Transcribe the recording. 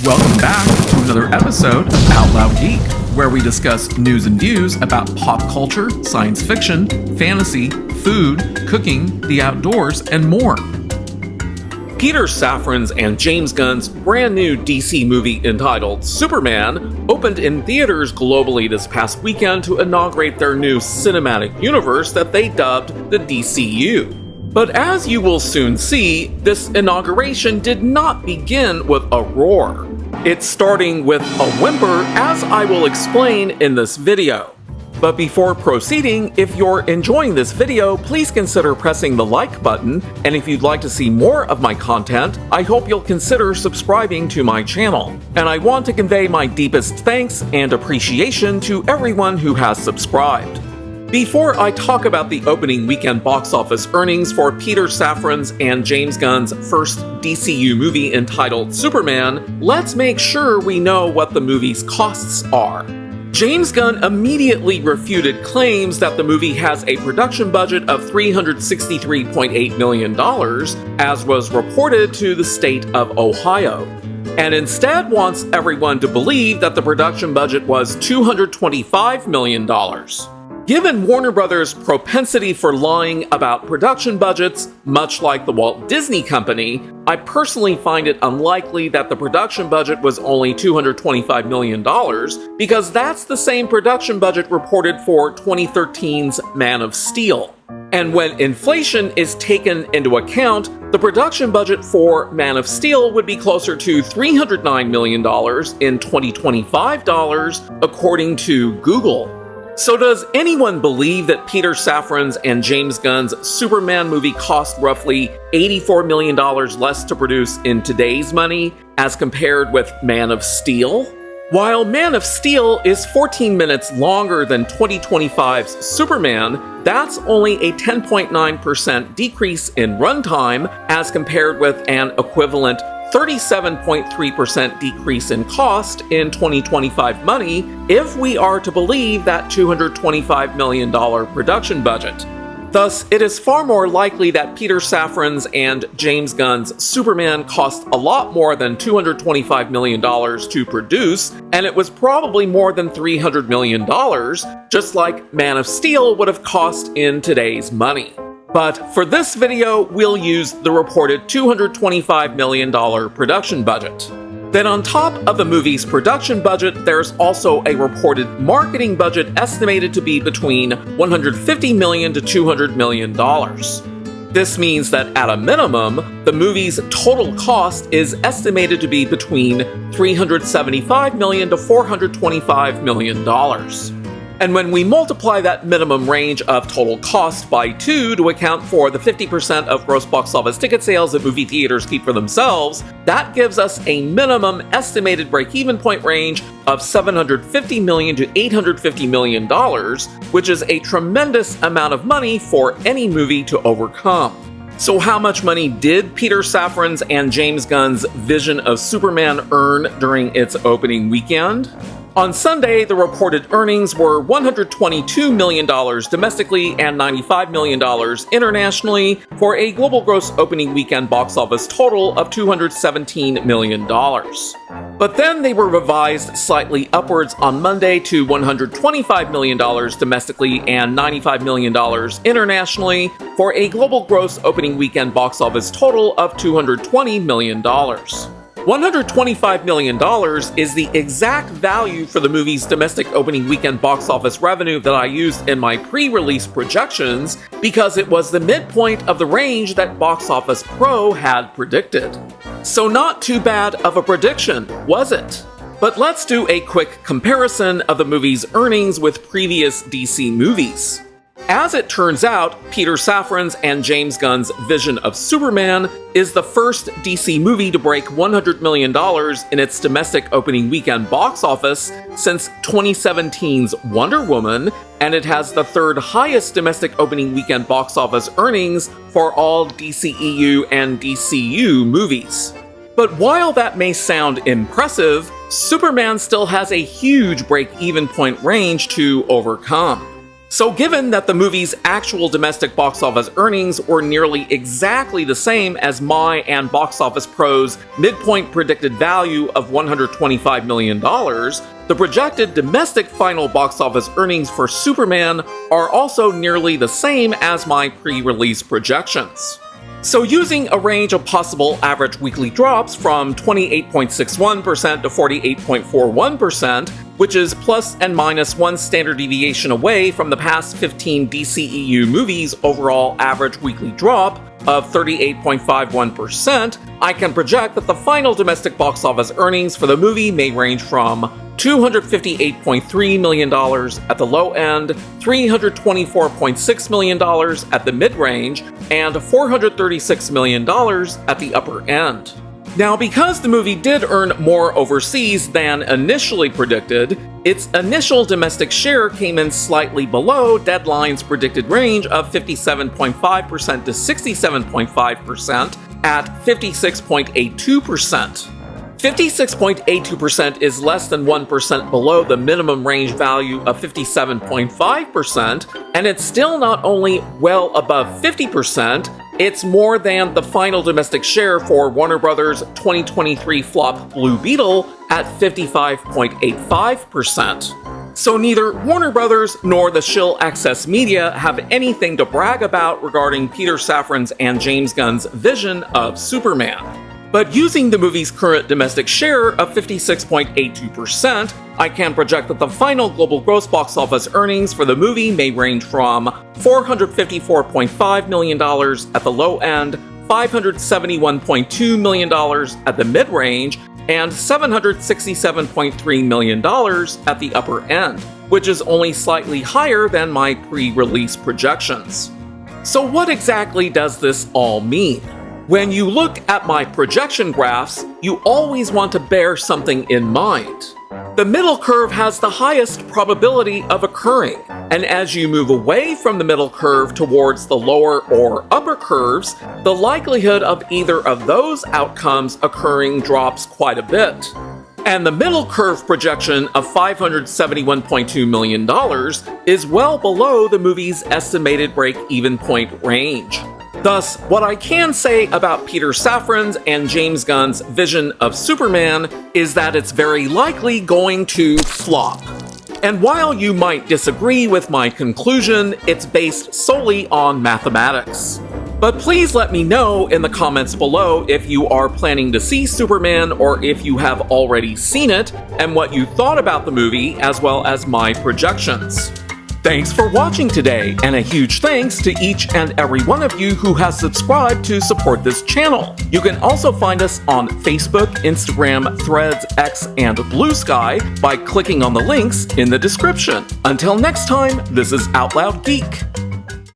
Welcome back to another episode of Out Loud Geek, where we discuss news and views about pop culture, science fiction, fantasy, food, cooking, the outdoors, and more. Peter Safran's and James Gunn's brand new DC movie entitled Superman opened in theaters globally this past weekend to inaugurate their new cinematic universe that they dubbed the DCU. But as you will soon see, this inauguration did not begin with a roar. It's starting with a whimper, as I will explain in this video. But before proceeding, if you're enjoying this video, please consider pressing the like button, and if you'd like to see more of my content, I hope you'll consider subscribing to my channel. And I want to convey my deepest thanks and appreciation to everyone who has subscribed. Before I talk about the opening weekend box office earnings for Peter Safran's and James Gunn's first DCU movie entitled Superman, let's make sure we know what the movie's costs are. James Gunn immediately refuted claims that the movie has a production budget of $363.8 million, as was reported to the state of Ohio, and instead wants everyone to believe that the production budget was $225 million. Given Warner Brothers' propensity for lying about production budgets, much like the Walt Disney Company, I personally find it unlikely that the production budget was only $225 million, because that's the same production budget reported for 2013's Man of Steel. And when inflation is taken into account, the production budget for Man of Steel would be closer to $309 million in 2025 dollars, according to Google. So does anyone believe that Peter Safran's and James Gunn's Superman movie cost roughly $84 million less to produce in today's money as compared with Man of Steel? While Man of Steel is 14 minutes longer than 2025's Superman, that's only a 10.9% decrease in runtime as compared with an equivalent 37.3% decrease in cost in 2025 money if we are to believe that $225 million production budget. Thus, it is far more likely that Peter Safran's and James Gunn's Superman cost a lot more than $225 million to produce, and it was probably more than $300 million, just like Man of Steel would have cost in today's money. But for this video, we'll use the reported $225 million production budget. Then on top of the movie's production budget, there's also a reported marketing budget estimated to be between $150 million to $200 million. This means that at a minimum, the movie's total cost is estimated to be between $375 million to $425 million. And when we multiply that minimum range of total cost by 2 to account for the 50% of gross box office ticket sales that movie theaters keep for themselves, that gives us a minimum estimated break-even point range of $750 million to $850 million, which is a tremendous amount of money for any movie to overcome. So how much money did Peter Safran's and James Gunn's vision of Superman earn during its opening weekend? On Sunday, the reported earnings were $122 million domestically and $95 million internationally, for a global gross opening weekend box office total of $217 million. But then they were revised slightly upwards on Monday to $125 million domestically and $95 million internationally, for a global gross opening weekend box office total of $220 million. $125 million is the exact value for the movie's domestic opening weekend box office revenue that I used in my pre-release projections, because it was the midpoint of the range that Box Office Pro had predicted. So not too bad of a prediction, was it? But let's do a quick comparison of the movie's earnings with previous DC movies. As it turns out, Peter Safran's and James Gunn's vision of Superman is the first DC movie to break $100 million in its domestic opening weekend box office since 2017's Wonder Woman, and it has the third highest domestic opening weekend box office earnings for all DCEU and DCU movies. But while that may sound impressive, Superman still has a huge break-even point range to overcome. So given that the movie's actual domestic box office earnings were nearly exactly the same as my and Box Office Pro's midpoint predicted value of $125 million, the projected domestic final box office earnings for Superman are also nearly the same as my pre-release projections. So using a range of possible average weekly drops from 28.61% to 48.41%, which is plus and minus 1 standard deviation away from the past 15 DCEU movies' overall average weekly drop of 38.51%, I can project that the final domestic box office earnings for the movie may range from $258.3 million at the low end, $324.6 million at the mid-range, and $436 million at the upper end. Now, because the movie did earn more overseas than initially predicted, its initial domestic share came in slightly below Deadline's predicted range of 57.5% to 67.5% at 56.82%. 56.82% is less than 1% below the minimum range value of 57.5%, and it's still not only well above 50%, it's more than the final domestic share for Warner Bros.' 2023 flop Blue Beetle at 55.85%. So neither Warner Bros. Nor the shill Access Media have anything to brag about regarding Peter Safran's and James Gunn's vision of Superman. But using the movie's current domestic share of 56.82%, I can project that the final global gross box office earnings for the movie may range from $454.5 million at the low end, $571.2 million at the mid-range, and $767.3 million at the upper end, which is only slightly higher than my pre-release projections. So what exactly does this all mean? When you look at my projection graphs, you always want to bear something in mind. The middle curve has the highest probability of occurring, and as you move away from the middle curve towards the lower or upper curves, the likelihood of either of those outcomes occurring drops quite a bit. And the middle curve projection of $571.2 million is well below the movie's estimated break-even point range. Thus, what I can say about Peter Safran's and James Gunn's vision of Superman is that it's very likely going to flop. And while you might disagree with my conclusion, it's based solely on mathematics. But please let me know in the comments below if you are planning to see Superman or if you have already seen it, and what you thought about the movie as well as my projections. Thanks for watching today, and a huge thanks to each and every one of you who has subscribed to support this channel. You can also find us on Facebook, Instagram, Threads, X, and Blue Sky by clicking on the links in the description. Until next time, this is Out Loud Geek.